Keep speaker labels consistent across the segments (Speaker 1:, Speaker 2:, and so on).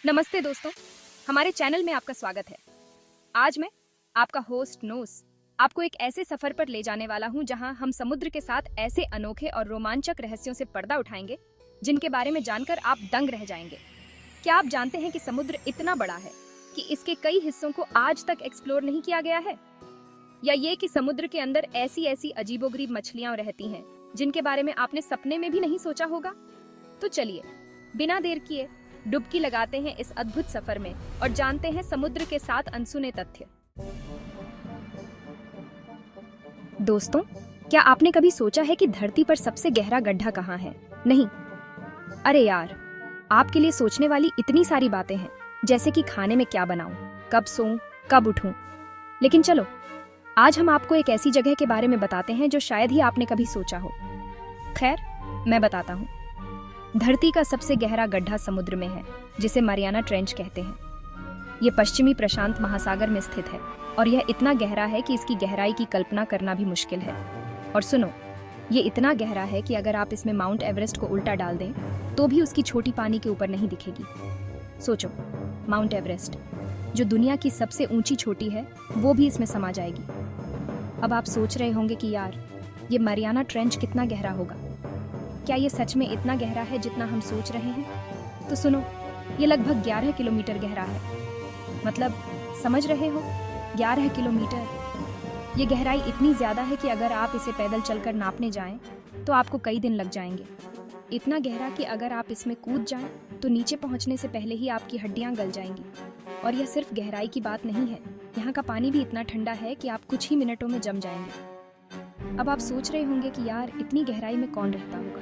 Speaker 1: नमस्ते दोस्तों, हमारे चैनल में आपका स्वागत है। आज मैं आपका होस्ट नोस आपको एक ऐसे सफर पर ले जाने वाला हूं जहां हम समुद्र के साथ ऐसे अनोखे और रोमांचक रहस्यों से पर्दा उठाएंगे जिनके बारे में जानकर आप दंग रह जाएंगे। क्या आप जानते हैं कि समुद्र इतना बड़ा है कि इसके कई हिस्सों को आज तक एक्सप्लोर नहीं किया गया है? या ये कि समुद्र के अंदर ऐसी ऐसी अजीबोगरीब मछलियां रहती हैं जिनके बारे में आपने सपने में भी नहीं सोचा होगा? तो चलिए बिना देर किए डुबकी लगाते हैं इस अद्भुत सफर में और जानते हैं समुद्र के साथ अनसुने तथ्य। दोस्तों, क्या आपने कभी सोचा है कि धरती पर सबसे गहरा गड्ढा कहाँ है? नहीं, अरे यार, आपके लिए सोचने वाली इतनी सारी बातें हैं, जैसे कि खाने में क्या बनाऊं, कब सोऊं, कब उठूं। लेकिन चलो, आज हम आपको एक ऐसी जगह के बारे में बताते हैं जो शायद ही आपने कभी सोचा हो। खैर, मैं बताता हूँ। धरती का सबसे गहरा गड्ढा समुद्र में है, जिसे मरियाना ट्रेंच कहते हैं। ये पश्चिमी प्रशांत महासागर में स्थित है और यह इतना गहरा है कि इसकी गहराई की कल्पना करना भी मुश्किल है। और सुनो, ये इतना गहरा है कि अगर आप इसमें माउंट एवरेस्ट को उल्टा डाल दें तो भी उसकी छोटी पानी के ऊपर नहीं दिखेगी। सोचो, माउंट एवरेस्ट, जो दुनिया की सबसे ऊंची चोटी है, वो भी इसमें समा जाएगी। अब आप सोच रहे होंगे कि यार, ये मरियाना ट्रेंच कितना गहरा होगा? क्या ये सच में इतना गहरा है जितना हम सोच रहे हैं? तो सुनो, ये लगभग 11 किलोमीटर गहरा है। मतलब, समझ रहे हो, 11 किलोमीटर। ये गहराई इतनी ज्यादा है कि अगर आप इसे पैदल चलकर नापने जाएं तो आपको कई दिन लग जाएंगे। इतना गहरा कि अगर आप इसमें कूद जाएं तो नीचे पहुंचने से पहले ही आपकी हड्डियां गल जाएंगी। और यह सिर्फ गहराई की बात नहीं है, यहाँ का पानी भी इतना ठंडा है कि आप कुछ ही मिनटों में जम जाएंगे। अब आप सोच रहे होंगे कि यार, इतनी गहराई में कौन रहता होगा?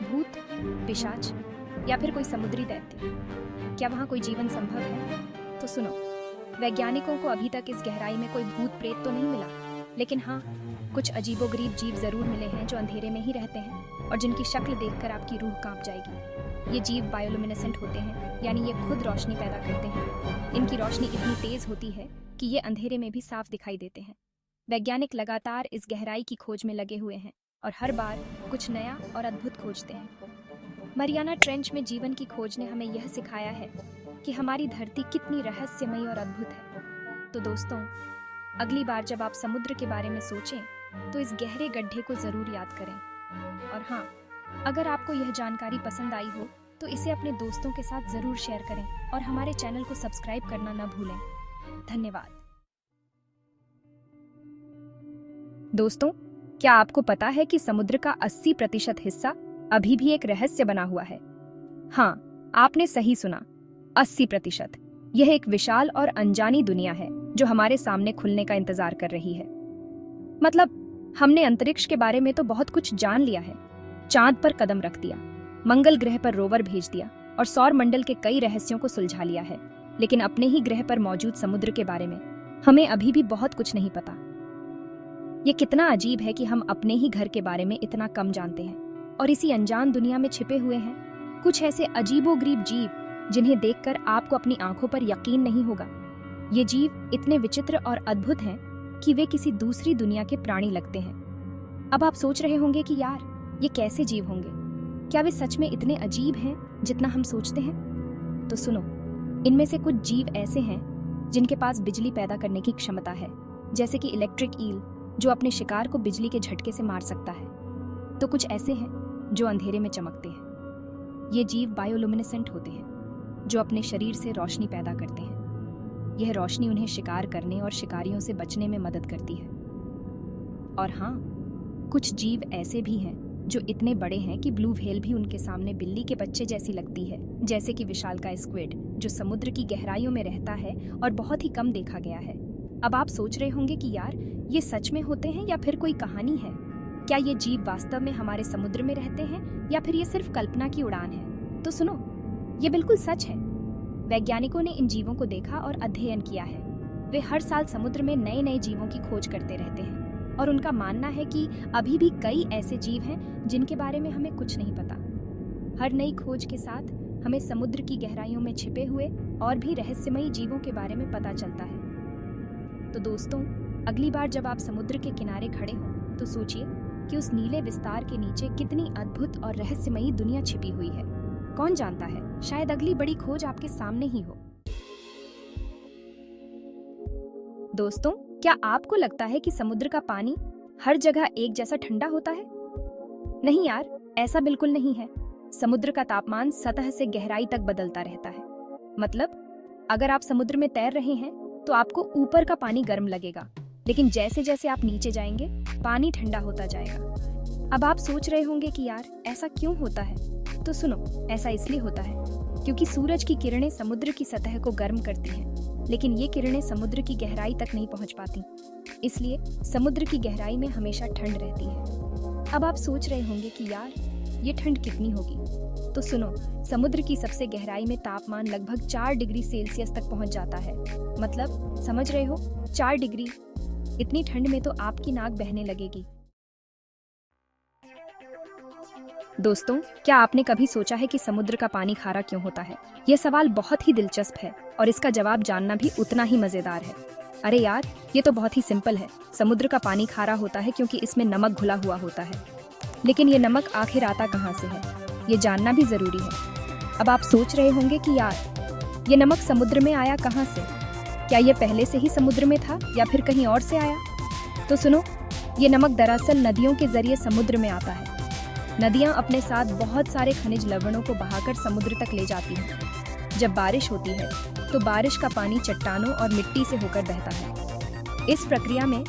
Speaker 1: भूत, पिशाच या फिर कोई समुद्री दैत्य? क्या वहाँ कोई जीवन संभव है? तो सुनो, वैज्ञानिकों को अभी तक इस गहराई में कोई भूत प्रेत तो नहीं मिला, लेकिन हाँ, कुछ अजीबोगरीब जीव जरूर मिले हैं जो अंधेरे में ही रहते हैं और जिनकी शक्ल देखकर आपकी रूह कांप जाएगी। ये जीव बायोलुमिनेसेंट होते हैं, यानी ये खुद रोशनी पैदा करते हैं। इनकी रोशनी इतनी तेज होती है कि ये अंधेरे में भी साफ दिखाई देते हैं। वैज्ञानिक लगातार इस गहराई की खोज में लगे हुए हैं और हर बार कुछ नया और अद्भुत खोजते हैं। मरियाना ट्रेंच में जीवन की खोज ने हमें यह सिखाया है कि हमारी धरती कितनी रहस्यमयी और अद्भुत है। तो दोस्तों, अगली बार जब आप समुद्र के बारे में सोचें तो इस गहरे गड्ढे को जरूर याद करें। और हाँ, अगर आपको यह जानकारी पसंद आई हो तो इसे अपने दोस्तों के साथ जरूर शेयर करें और हमारे चैनल को सब्सक्राइब करना न भूलें। धन्यवाद। दोस्तों, क्या आपको पता है कि समुद्र का 80% हिस्सा अभी भी एक रहस्य बना हुआ है? हाँ, आपने सही सुना, 80%। यह एक विशाल और अनजानी दुनिया है जो हमारे सामने खुलने का इंतजार कर रही है। मतलब, हमने अंतरिक्ष के बारे में तो बहुत कुछ जान लिया है, चांद पर कदम रख दिया, मंगल ग्रह पर रोवर भेज दिया और सौर मंडल के कई रहस्यों को सुलझा लिया है, लेकिन अपने ही ग्रह पर मौजूद समुद्र के बारे में हमें अभी भी बहुत कुछ नहीं पता। ये कितना अजीब है कि हम अपने ही घर के बारे में इतना कम जानते हैं और इसी अनजान दुनिया में छिपे हुए हैं कुछ ऐसे अजीबोगरीब जीव जिन्हें देखकर आपको अपनी आंखों पर यकीन नहीं होगा। ये जीव इतने विचित्र और अद्भुत हैं कि वे किसी दूसरी दुनिया के प्राणी लगते हैं। अब आप सोच रहे होंगे कि यार, ये कैसे जीव होंगे? क्या वे सच में इतने अजीब हैं जितना हम सोचते हैं? तो सुनो, इनमें से कुछ जीव ऐसे हैं जिनके पास बिजली पैदा करने की क्षमता है, जैसे कि इलेक्ट्रिक ईल, जो अपने शिकार को बिजली के झटके से मार सकता है। तो कुछ ऐसे हैं जो अंधेरे में चमकते हैं। ये जीव बायोलुमिनेसेंट होते हैं, जो अपने शरीर से रोशनी पैदा करते हैं। यह रोशनी उन्हें शिकार करने और शिकारियों से बचने में मदद करती है। और हाँ, कुछ जीव ऐसे भी हैं जो इतने बड़े हैं कि ब्लू व्हेल भी उनके सामने बिल्ली के बच्चे जैसी लगती है, जैसे कि विशालकाय स्क्विड, जो समुद्र की गहराइयों में रहता है और बहुत ही कम देखा गया है। अब आप सोच रहे होंगे कि यार, ये सच में होते हैं या फिर कोई कहानी है? क्या ये जीव वास्तव में हमारे समुद्र में रहते हैं या फिर ये सिर्फ कल्पना की उड़ान है? तो सुनो, ये बिल्कुल सच है। वैज्ञानिकों ने इन जीवों को देखा और अध्ययन किया है। वे हर साल समुद्र में नए नए जीवों की खोज करते रहते हैं और उनका मानना है कि अभी भी कई ऐसे जीव हैं जिनके बारे में हमें कुछ नहीं पता। हर नई खोज के साथ हमें समुद्र की गहराइयों में छिपे हुए और भी रहस्यमयी जीवों के बारे में पता चलता है। तो दोस्तों, अगली बार जब आप समुद्र के किनारे खड़े हों तो सोचिए कि उस नीले विस्तार के नीचे कितनी अद्भुत और रहस्यमयी दुनिया छिपी हुई है। कौन जानता है, शायद अगली बड़ी खोज आपके सामने ही हो। दोस्तों, क्या आपको लगता है कि समुद्र का पानी हर जगह एक जैसा ठंडा होता है? नहीं यार, ऐसा बिल्कुल नहीं है। समुद्र का तापमान सतह से गहराई तक बदलता रहता है। मतलब अगर आप समुद्र में तैर रहे हैं तो आपको ऊपर का पानी गर्म लगेगा, लेकिन जैसे जैसे आप नीचे जाएंगे पानी ठंडा होता जाएगा। अब आप सोच रहे होंगे कि यार ऐसा क्यों होता है? तो सुनो, ऐसा इसलिए होता है क्योंकि सूरज की किरणें समुद्र की सतह को गर्म करती हैं, लेकिन ये किरणें समुद्र की गहराई तक नहीं पहुंच पाती। इसलिए समुद्र की गहराई में हमेशा ठंड रहती है। अब आप सोच रहे होंगे कि यार ये ठंड कितनी होगी? तो सुनो, समुद्र की सबसे गहराई में तापमान लगभग 4 डिग्री सेल्सियस तक पहुंच जाता है। मतलब समझ रहे हो, 4 डिग्री। इतनी ठंड में तो आपकी नाक बहने लगेगी। दोस्तों, क्या आपने कभी सोचा है कि समुद्र का पानी खारा क्यों होता है? यह सवाल बहुत ही दिलचस्प है और इसका जवाब जानना भी उतना ही मजेदार है। अरे यार, ये तो बहुत ही सिंपल है। समुद्र का पानी खारा होता है क्योंकि इसमें नमक घुला हुआ होता है। लेकिन ये नमक आखिर आता कहाँ से है, ये जानना भी जरूरी है। अब आप सोच रहे होंगे कि यार ये नमक समुद्र में आया कहाँ से? क्या ये पहले से ही समुद्र में था या फिर कहीं और से आया? तो सुनो, ये नमक दरअसल नदियों के जरिए समुद्र में आता है। नदियाँ अपने साथ बहुत सारे खनिज लवणों को बहाकर समुद्र तक ले जाती हैं। जब बारिश होती है तो बारिश का पानी चट्टानों और मिट्टी से होकर बहता है। इस प्रक्रिया में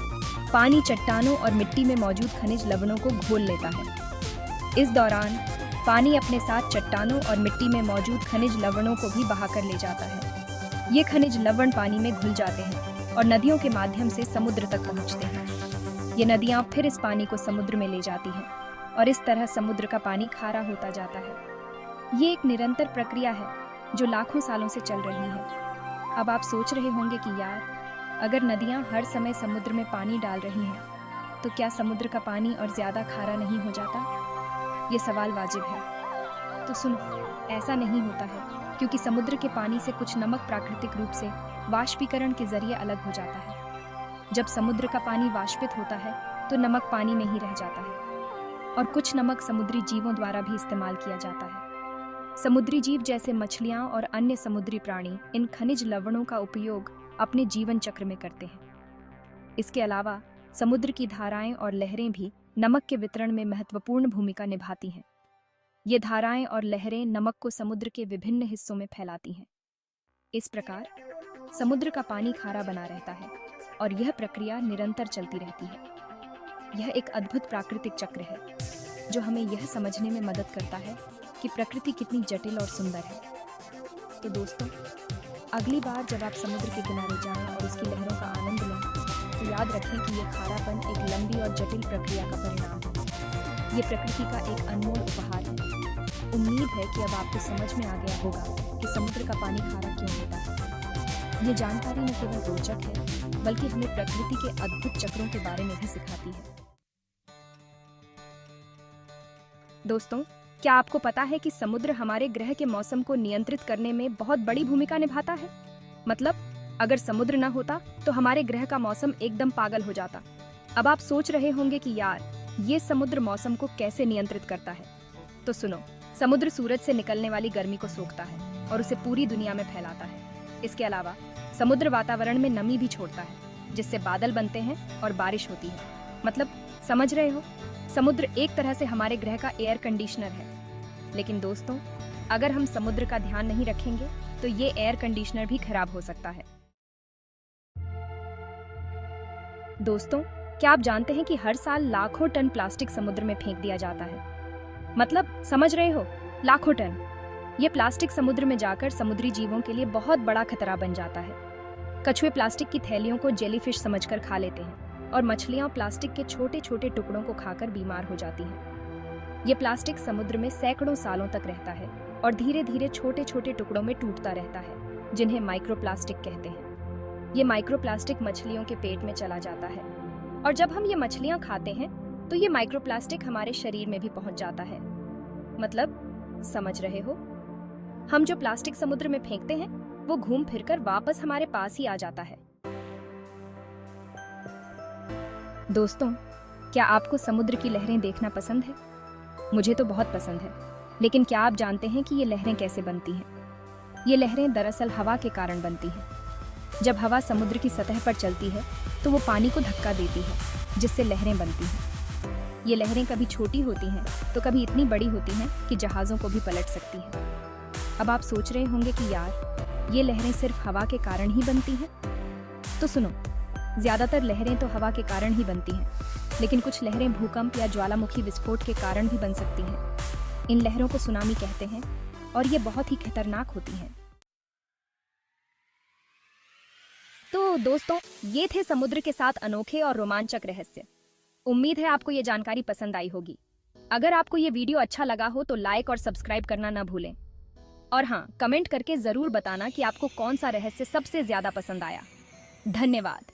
Speaker 1: पानी चट्टानों और मिट्टी में मौजूद खनिज लवणों को घोल लेता है। इस दौरान पानी अपने साथ चट्टानों और मिट्टी में मौजूद खनिज लवणों को भी बहाकर ले जाता है। ये खनिज लवण पानी में घुल जाते हैं और नदियों के माध्यम से समुद्र तक पहुंचते हैं। ये नदियां फिर इस पानी को समुद्र में ले जाती हैं और इस तरह समुद्र का पानी खारा होता जाता है। ये एक निरंतर प्रक्रिया है जो लाखों सालों से चल रही है। अब आप सोच रहे होंगे कि यार अगर नदियां हर समय समुद्र में पानी डाल रही हैं तो क्या समुद्र का पानी और ज्यादा खारा नहीं हो जाता? ये सवाल वाजिब है। तो सुनो, ऐसा नहीं होता है क्योंकि समुद्र के पानी से कुछ नमक प्राकृतिक रूप से वाष्पीकरण के जरिए अलग हो जाता है। जब समुद्र का पानी वाष्पित होता है तो नमक पानी में ही रह जाता है और कुछ नमक समुद्री जीवों द्वारा भी इस्तेमाल किया जाता है। समुद्री जीव जैसे मछलियां और अन्य समुद्री प्राणी इन खनिज लवणों का उपयोग अपने जीवन चक्र में करते हैं। इसके अलावा समुद्र की धाराएं और लहरें भी नमक के वितरण में महत्वपूर्ण भूमिका निभाती हैं। ये धाराएं और लहरें नमक को समुद्र के विभिन्न हिस्सों में फैलाती हैं। इस प्रकार समुद्र का पानी खारा बना रहता है और यह प्रक्रिया निरंतर चलती रहती है। यह एक अद्भुत प्राकृतिक चक्र है जो हमें यह समझने में मदद करता है कि प्रकृति कितनी जटिल और सुंदर है। तो दोस्तों, अगली बार जब आप समुद्र के किनारे जाएं और उसकी लहरों का आनंद लें तो याद रखें कि यह खारापन एक लंबी और जटिल प्रक्रिया का परिणाम है। ये प्रकृति का एक अनमोल उपहार है। उम्मीद है कि अब आपको समझ में आ गया होगा कि समुद्र का पानी खारा क्यों होता है। ये जानकारी न केवल रोचक है बल्कि हमें प्रकृति के अद्भुत चक्रों के बारे में भी सिखाती है। दोस्तों, क्या आपको पता है कि समुद्र हमारे ग्रह के मौसम को नियंत्रित करने में बहुत बड़ी भूमिका निभाता है? मतलब अगर समुद्र न होता तो हमारे ग्रह का मौसम एकदम पागल हो जाता। अब आप सोच रहे होंगे कि यार ये समुद्र मौसम को कैसे नियंत्रित करता है? तो सुनो, समुद्र सूरज से निकलने वाली गर्मी को सोखता है और उसे पूरी दुनिया में फैलाता है। इसके अलावा समुद्र वातावरण में नमी भी छोड़ता है जिससे बादल बनते हैं और बारिश होती है। मतलब समझ रहे हो, समुद्र एक तरह से हमारे ग्रह का एयर कंडीशनर है। लेकिन दोस्तों, अगर हम समुद्र का ध्यान नहीं रखेंगे तो ये एयर कंडीशनर भी खराब हो सकता है। दोस्तों, क्या आप जानते हैं कि हर साल लाखों टन प्लास्टिक समुद्र में फेंक दिया जाता है? मतलब समझ रहे हो, लाखों टन। ये प्लास्टिक समुद्र में जाकर समुद्री जीवों के लिए बहुत बड़ा खतरा बन जाता है। कछुए प्लास्टिक की थैलियों को जेलीफिश समझकर खा लेते हैं और मछलियां प्लास्टिक के छोटे छोटे टुकड़ों को खाकर बीमार हो जाती हैं। ये प्लास्टिक समुद्र में सैकड़ों सालों तक रहता है और धीरे धीरे छोटे छोटे टुकड़ों में टूटता रहता है, जिन्हें माइक्रोप्लास्टिक कहते हैं। ये माइक्रोप्लास्टिक मछलियों के पेट में चला जाता है और जब हम ये मछलियां खाते हैं तो ये माइक्रोप्लास्टिक हमारे शरीर में भी पहुंच जाता है। मतलब समझ रहे हो, हम जो प्लास्टिक समुद्र में फेंकते हैं वो घूम फिरकर वापस हमारे पास ही आ जाता है। दोस्तों, क्या आपको समुद्र की लहरें देखना पसंद है? मुझे तो बहुत पसंद है। लेकिन क्या आप जानते हैं कि ये लहरें कैसे बनती हैं? ये लहरें दरअसल हवा के कारण बनती हैं। जब हवा समुद्र की सतह पर चलती है तो वो पानी को धक्का देती है, जिससे लहरें बनती हैं। ये लहरें कभी छोटी होती हैं तो कभी इतनी बड़ी होती हैं कि जहाज़ों को भी पलट सकती हैं। अब आप सोच रहे होंगे कि यार, ये लहरें सिर्फ हवा के कारण ही बनती हैं? तो सुनो, ज़्यादातर लहरें तो हवा के कारण ही बनती हैं, लेकिन कुछ लहरें भूकंप या ज्वालामुखी विस्फोट के कारण भी बन सकती हैं। इन लहरों को सुनामी कहते हैं और ये बहुत ही खतरनाक होती हैं। तो दोस्तों, ये थे समुद्र के 7 अनोखे और रोमांचक रहस्य। उम्मीद है आपको ये जानकारी पसंद आई होगी। अगर आपको ये वीडियो अच्छा लगा हो तो लाइक और सब्सक्राइब करना ना भूलें। और हाँ, कमेंट करके जरूर बताना कि आपको कौन सा रहस्य सबसे ज्यादा पसंद आया। धन्यवाद।